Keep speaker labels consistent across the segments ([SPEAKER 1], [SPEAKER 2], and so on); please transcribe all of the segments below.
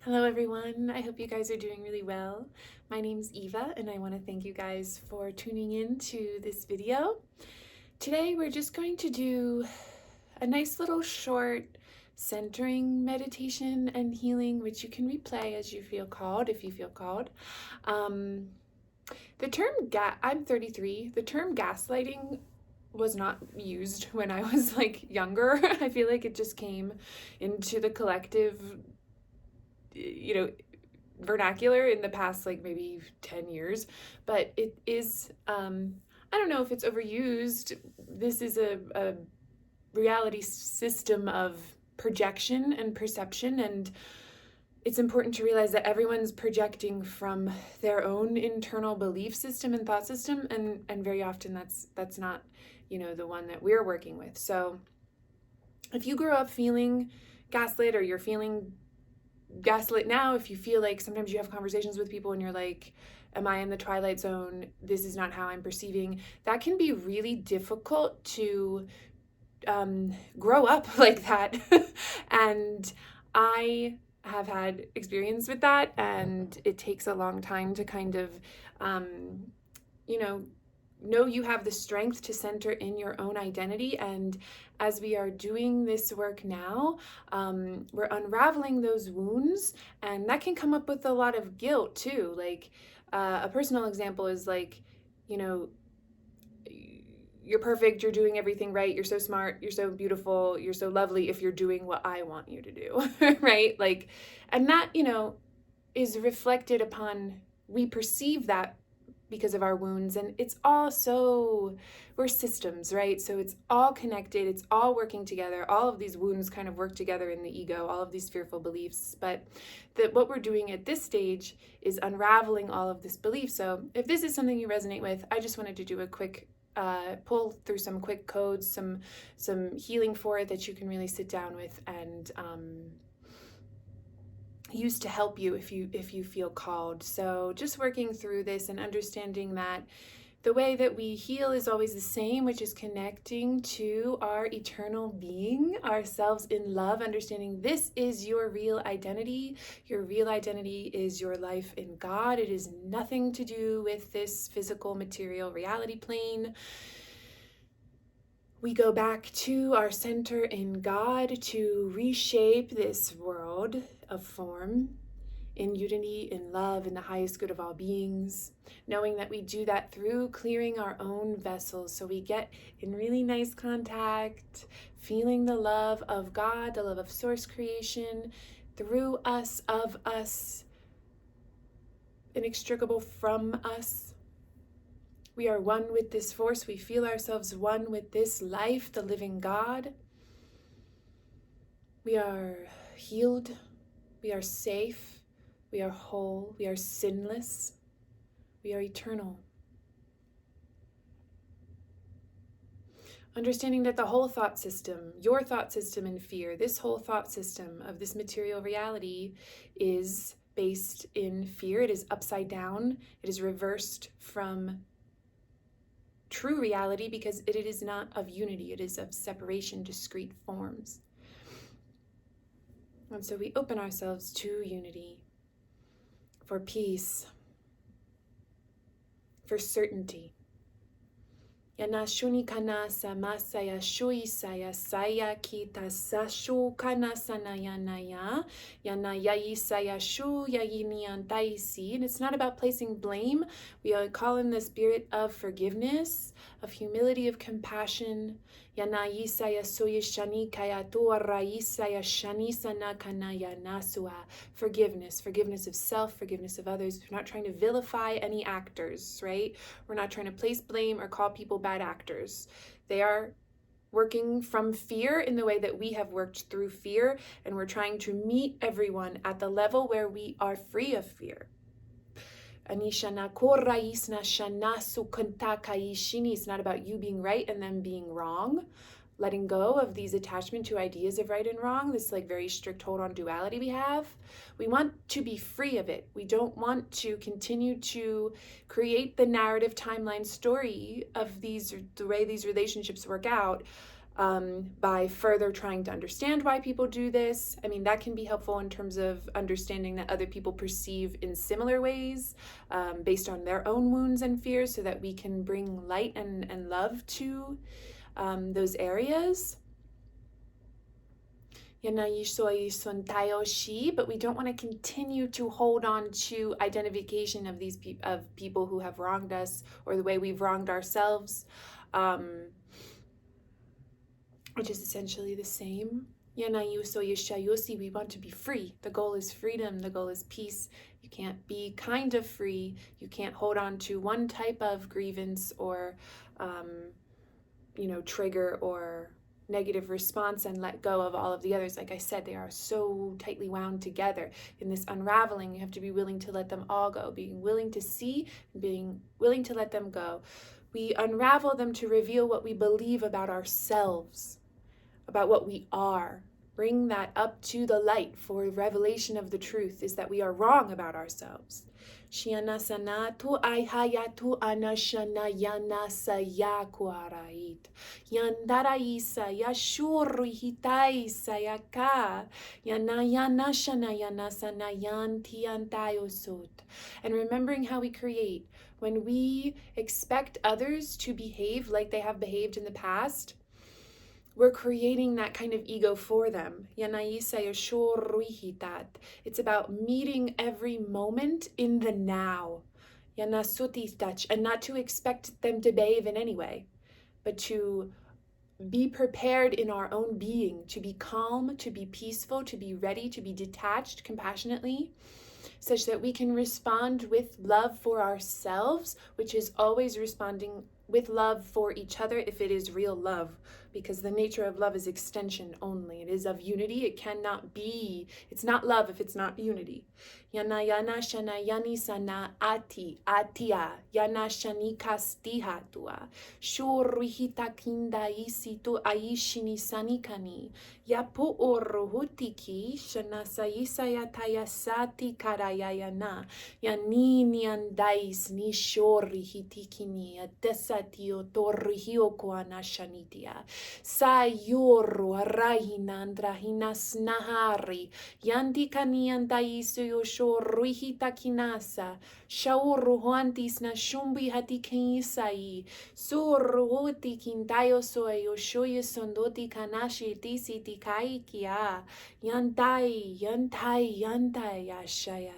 [SPEAKER 1] Hello everyone, I hope you guys are doing really well. My name's Eva and I want to thank you guys for tuning in to this video. Today we're just going to do a nice little short centering meditation and healing, which you can replay as you feel called, if you feel called. I'm 33, the term gaslighting was not used when I was younger. I feel like it just came into the collective vernacular in the past maybe 10 years, but it is I don't know if it's overused. This is a reality system of projection and perception, and it's important to realize that everyone's projecting from their own internal belief system and thought system, and very often that's not the one that we're working with. So if you grew up feeling gaslit, or you're feeling gaslit now, if you feel like sometimes you have conversations with people and you're like, am I in the twilight zone? This is not how I'm perceiving. That can be really difficult to grow up like that. And I have had experience with that, and it takes a long time to kind of know you have the strength to center in your own identity. And as we are doing this work now, we're unraveling those wounds, and that can come up with a lot of guilt too. A personal example is you're perfect, you're doing everything right, you're so smart, you're so beautiful, you're so lovely if you're doing what I want you to do, right? And that, is reflected upon, we perceive that because of our wounds, and we're systems, right? So it's all connected, it's all working together. All of these wounds kind of work together in the ego, all of these fearful beliefs. But what we're doing at this stage is unraveling all of this belief. So if this is something you resonate with, I just wanted to do a quick pull through some quick codes, some healing for it that you can really sit down with and use to help you if you feel called. So just working through this and understanding that the way that we heal is always the same, which is connecting to our eternal being, ourselves in love, understanding this is your real identity. Your real identity is your life in God. It is nothing to do with this physical material reality plane. We go back to our center in God to reshape this world of form in unity, in love, in the highest good of all beings, knowing that we do that through clearing our own vessels. So we get in really nice contact, feeling the love of God, the love of source creation, through us, of us, inextricable from us. We are one with this force. We feel ourselves one with this life, the living God. We are healed. We are safe. We are whole. We are sinless. We are eternal. Understanding that the whole thought system, your thought system in fear, this whole thought system of this material reality is based in fear. It is upside down. It is reversed from true reality because it is not of unity. It is of separation, discrete forms. And so we open ourselves to unity, for peace, for certainty. Yana shuni kana samasaya shui saya saya kita sashu kana sanayanaya yana yai saya shu yayinian taisi. And it's not about placing blame. We call in the spirit of forgiveness, of humility, of compassion. Yana yisaya soyishani kaya tuara yisaya shani sana kana yanasua. Forgiveness of self, forgiveness of others. We're not trying to vilify any actors, right? We're not trying to place blame or call people bad actors. They are working from fear in the way that we have worked through fear, and we're trying to meet everyone at the level where we are free of fear. It's not about you being right and them being wrong. Letting go of these attachment to ideas of right and wrong, this very strict hold on duality we have. We want to be free of it. We don't want to continue to create the narrative timeline story of the way these relationships work out by further trying to understand why people do this. I mean, that can be helpful in terms of understanding that other people perceive in similar ways based on their own wounds and fears, so that we can bring light and love to those areas. But we don't want to continue to hold on to identification of these people who have wronged us, or the way we've wronged ourselves, which is essentially the same. We want to be free. The goal is freedom. The goal is peace. You can't be kind of free. You can't hold on to one type of grievance or, trigger or negative response and let go of all of the others. Like I said, they are so tightly wound together. In this unraveling, you have to be willing to let them all go, being willing to see, being willing to let them go. We unravel them to reveal what we believe about ourselves, about what we are. Bring that up to the light for revelation of the truth, is that we are wrong about ourselves. Shianasanatu aihayatu anashana yanasa yakuarait. Yandaraisa yashuri hitaisa yaka. Yanayanashana yanasana yantiantayosot. And remembering how we create. When we expect others to behave like they have behaved in the past, we're creating that kind of ego for them. It's about meeting every moment in the now. And not to expect them to behave in any way, but to be prepared in our own being, to be calm, to be peaceful, to be ready, to be detached compassionately, such that we can respond with love for ourselves, which is always responding with love for each other if it is real love, because the nature of love is extension only. It is of unity. It cannot be, it's not love if it's not unity. Yana yana shana yani sana ati atia yana shani kastiha tua shurihita kinda isitu aishini sanikani yapu oruhutiki shana saisa yatayasati karayayana yanini andais ni shorihitikini adesatio torrihio koana shanitia sayuru arahina andrahina snahari yandikani andaisu ruihita kinasa shauru huantis na shumbi hati kinsai suru hoti kintayo soy oshoye sondoti kanashi tisi tikai kia yantai ashaya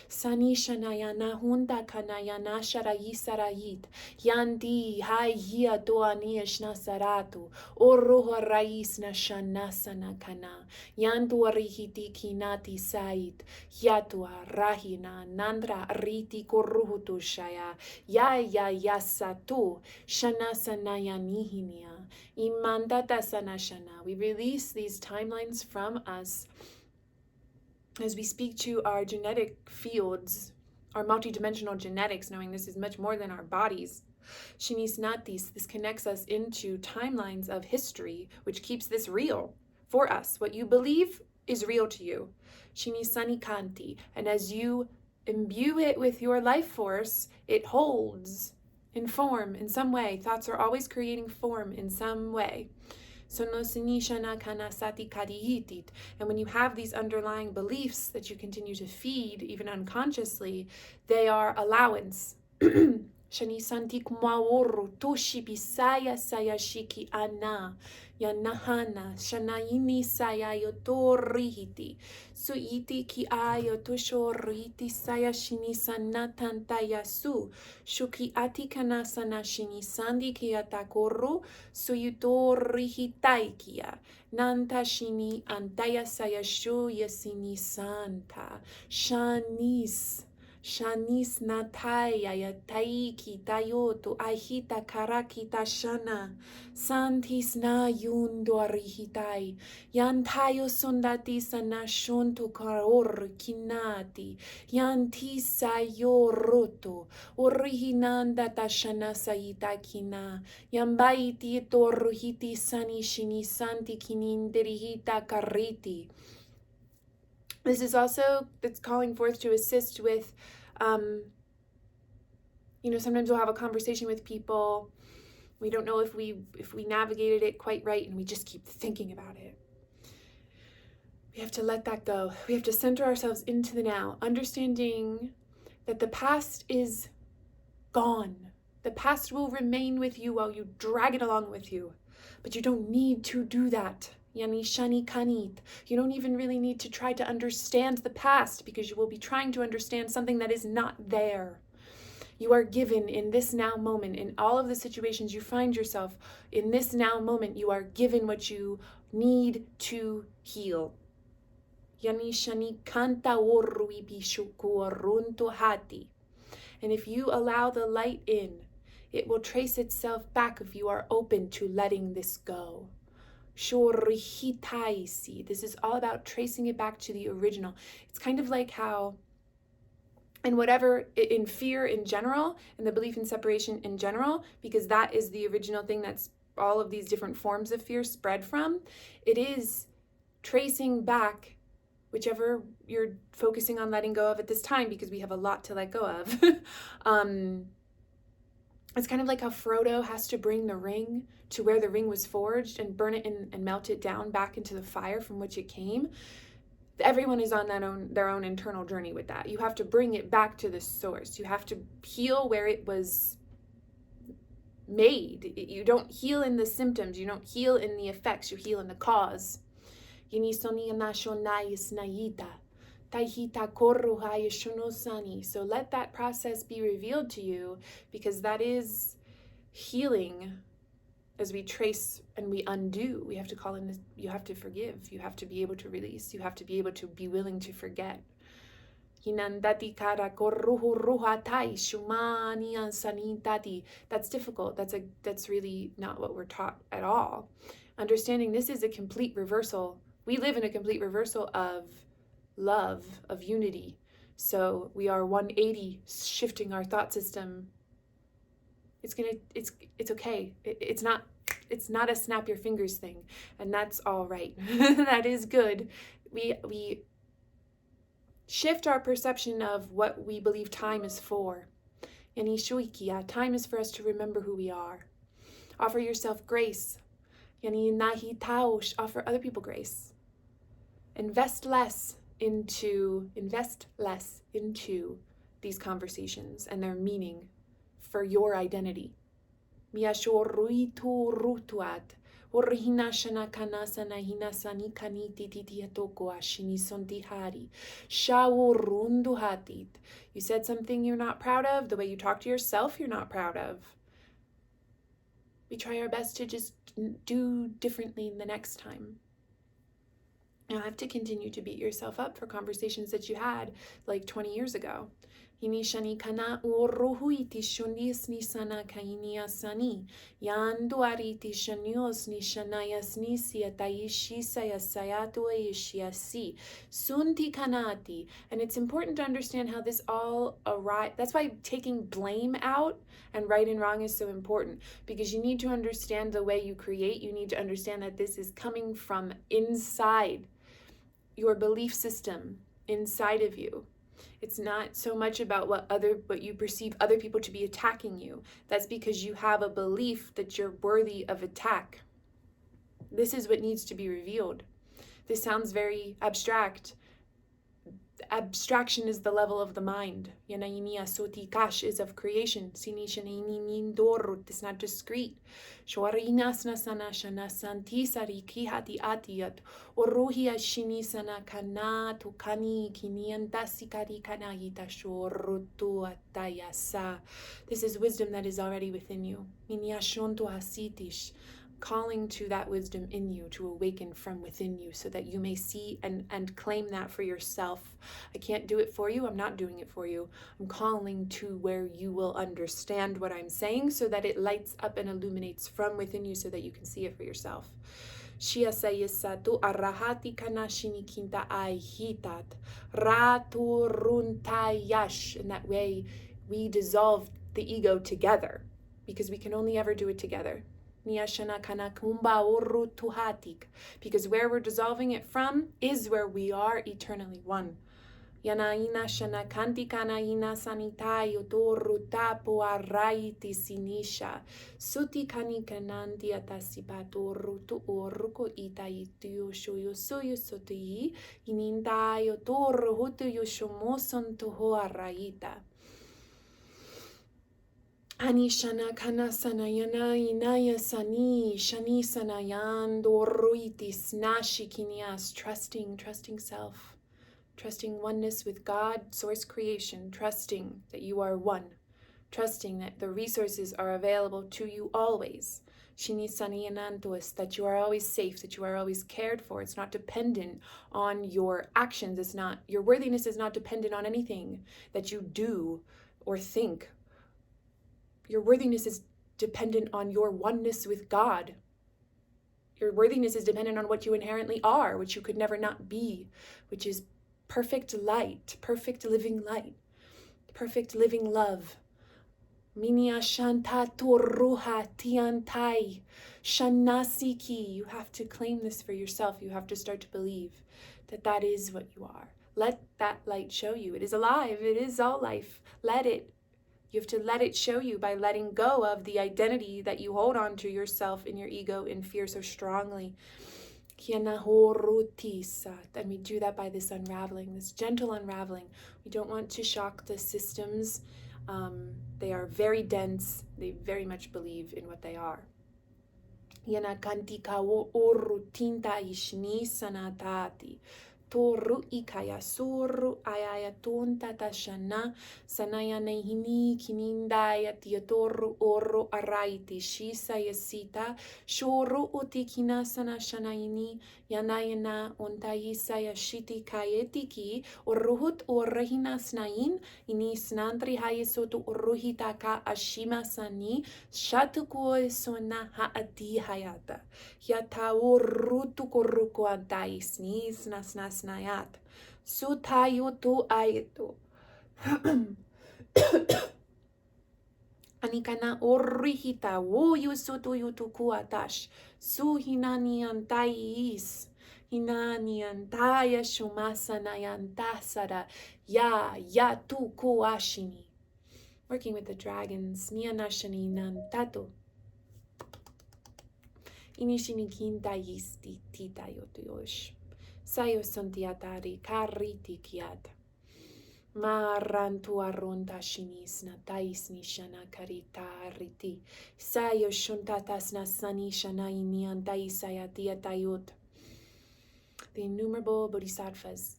[SPEAKER 1] sanishana yana hunda kanayana sharayi sarayit yandi hayia doanish nasaratu oruha rais na shanasana kana yandu arihiti kinati sait yatua rahina nandra riti koruhutu shaya ya yasatu shanasana yanihinia imandata sanashana. We release these timelines from us as we speak to our genetic fields, our multidimensional genetics, knowing this is much more than our bodies. Shinisnatis, this connects us into timelines of history, which keeps this real for us. What you believe is real to you. Shinisani kanti, and as you imbue it with your life force, it holds in form in some way. Thoughts are always creating form in some way. And when you have these underlying beliefs that you continue to feed, even unconsciously, they are allowance. Shani santi kumaoru toshi bisaya sayashiki ana yanahana shanaini sayayo torihiti suiti ki ayo toshoriti sayashini sanatantayasu shuki atikana sanashini sandi kiatakoru suyutorihitaikia nantashini antaya sayashu yasini santa Shanis nataya yataiki tayoto ahita karakita shana santis na yundo arihitai yantayo sondati sana shonto karor kinati yantisa yoroto orihinanda tashana saita kina yambaiti toruhiti sani shini santi kininderihita kariti. This is also, it's calling forth to assist with, sometimes we'll have a conversation with people We don't know if we navigated it quite right, and we just keep thinking about it. We have to let that go. We have to center ourselves into the now, understanding that the past is gone. The past will remain with you while you drag it along with you. But you don't need to do that. Yani shani kanit. You don't even really need to try to understand the past, because you will be trying to understand something that is not there. You are given in this now moment, in all of the situations you find yourself, in this now moment, you are given what you need to heal. Yani shani kanta orui bishuku orunto hati. And if you allow the light in, it will trace itself back if you are open to letting this go. Shorihitaisi. This is all about tracing it back to the original. It's kind of like how, in fear in general, and the belief in separation in general, because that is the original thing that's all of these different forms of fear spread from, it is tracing back whichever you're focusing on letting go of at this time, because we have a lot to let go of. It's kind of like how Frodo has to bring the ring to where the ring was forged and burn it and melt it down back into the fire from which it came. Everyone is on their own internal journey with that. You have to bring it back to the source. You have to heal where it was made. You don't heal in the symptoms. You don't heal in the effects. You heal in the cause. So let that process be revealed to you, because that is healing. As we trace and we undo, we have to call in this, you have to forgive, you have to be able to release, you have to be able to be willing to forget. That's difficult. That's really not what we're taught at all. Understanding this is a complete reversal. We live in a complete reversal of love, of unity. So we are 180 shifting our thought system. It's okay. It's not a snap your fingers thing, and that's all right. That is good. We shift our perception of what we believe time is for. Yani shuikia, time is for us to remember who we are. Offer yourself grace. Yani nahi taush, offer other people grace. Invest less into these conversations and their meaning for your identity. Miashoruitu rutuat. Orhinashana kanasana hinasani kaniti titiatoko ashini sontihari. Shawurundu hatit. You said something you're not proud of. The way you talk to yourself, you're not proud of. We try our best to just do differently the next time. You don't have to continue to beat yourself up for conversations that you had like 20 years ago. Hinishani kana uruhuiti shundis nisana kainia sani. Yanduariti shanyos nishanayas nisia taishi sayasayatu aishiasi. Sunti kanati. And it's important to understand how this all arrives. That's why taking blame out and right and wrong is so important, because you need to understand the way you create. You need to understand that this is coming from inside your belief system, inside of you. It's not so much about what you perceive other people to be attacking you. That's because you have a belief that you're worthy of attack. This is what needs to be revealed. This sounds very abstract. Abstraction is the level of the mind. Yanainia sotikash is of creation. It's not discrete. Shwarinasna sanashana santisari kihati atiyat. Oruhia shinisana kana tukani kiniantasikari kanayita shorutu atayasa. This is wisdom that is already within you. Miniashonto hasitish. Calling to that wisdom in you to awaken from within you, so that you may see and claim that for yourself. I can't do it for you. I'm not doing it for you. I'm calling to where you will understand what I'm saying, so that it lights up and illuminates from within you, so that you can see it for yourself. Shia sayisatu arahati kanashini kinta aihitat ratu runtayash. In that way, we dissolve the ego together, because we can only ever do it together. Because where we're dissolving it from is where we are eternally one. Yanaina shana kantikana ina sanitayo toru tapo araiti sinisha. Suti kanikanandi atasipato rutu oruko itaitio shoyo soyo sotii. Inindayo toru hutu yoshomoson toho araita. Ani shana kana sanayana inaya sani shani sanayan doruitis nashi kinias. Trusting self. Trusting oneness with God, source creation, trusting that you are one, trusting that the resources are available to you always. Shinisanyanantois, that you are always safe, that you are always cared for. It's not dependent on your actions. It's not, your worthiness is not dependent on anything that you do or think. Your worthiness is dependent on your oneness with God. Your worthiness is dependent on what you inherently are, which you could never not be, which is perfect light, perfect living light, perfect living love. Minya shanta toruha tiantai shanasiki. You have to claim this for yourself. You have to start to believe that that is what you are. Let that light show you. It is alive. It is all life. Let it. You have to let it show you by letting go of the identity that you hold on to yourself in your ego and fear so strongly. And we do that by this unraveling, this gentle unraveling. We don't want to shock the systems. They are very dense. They very much believe in what they are. Toru ikaya suru ayaya tonta tashana sanaya nehini kinindaya tiatoru oro araiti shisa yasita shoru utikina sana shanaini yanayana ontayisa yashiti kayetiki oruhut orahina snain ini snantri hayesotu oruhita ka ashima sani shatuko sona haati hayata yatawo rutu koruko antais nis nas Nayat. Sutayoto ayeto. Anikana orihita wo yusuto yutuku atash. Su hinani antayis. Hinani antaya shumasana yantasara. Ya tuku ashini. Working with the dragons. Mianashani nantato. Inishini kintayisti titayotoyosh. Sayo santiatari kariti kiat. Marantu aronta shinis na tais ni shana karita riti. Sayo shuntatas na sani shana inian taisayati atayot. The innumerable bodhisattvas,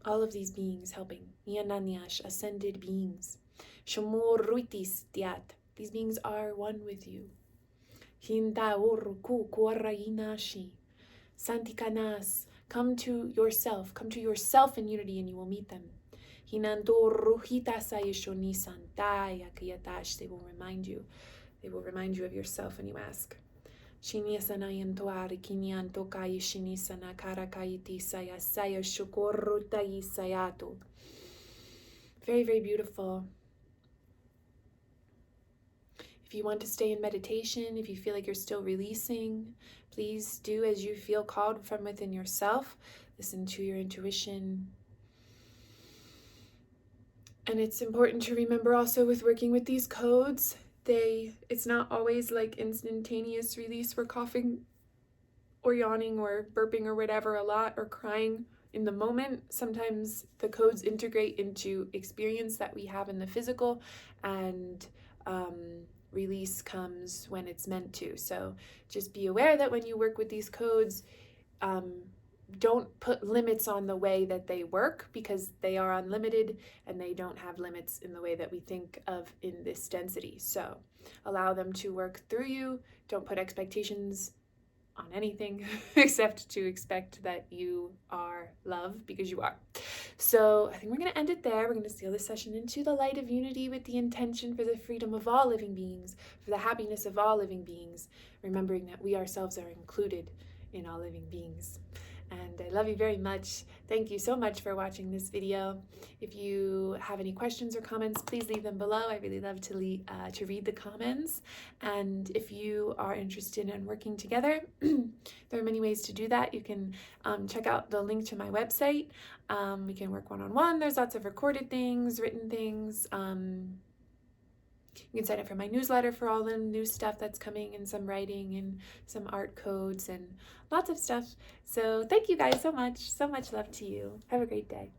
[SPEAKER 1] all of these beings helping. Niananyash, ascended beings. Shomoruitis tiat. These beings are one with you. Hinta uruku kuarainashi. Santikanas. Come to yourself in unity, and you will meet them. They will remind you. They will remind you of yourself when you ask. Very, very beautiful. If you want to stay in meditation, if you feel like you're still releasing, please do as you feel called from within yourself. Listen to your intuition. And it's important to remember also with working with these codes, it's not always like instantaneous release. We're coughing or yawning or burping or whatever a lot, or crying in the moment. Sometimes the codes integrate into experience that we have in the physical, and release comes when it's meant to. So just be aware that when you work with these codes, don't put limits on the way that they work, because they are unlimited and they don't have limits in the way that we think of in this density. So allow them to work through you. Don't put expectations on anything except to expect that you are love, because you are. So I think we're going to end it there. We're going to seal this session into the light of unity with the intention for the freedom of all living beings, for the happiness of all living beings, remembering that we ourselves are included in all living beings. And I love you very much. Thank you so much for watching this video. If you have any questions or comments, please leave them below. I really love to read the comments. And if you are interested in working together, there are many ways to do that. You can check out the link to my website. We can work one-on-one. There's lots of recorded things, written things. You can sign up for my newsletter for all the new stuff that's coming, and some writing and some art codes and lots of stuff. So thank you guys so much. So much love to you. Have a great day.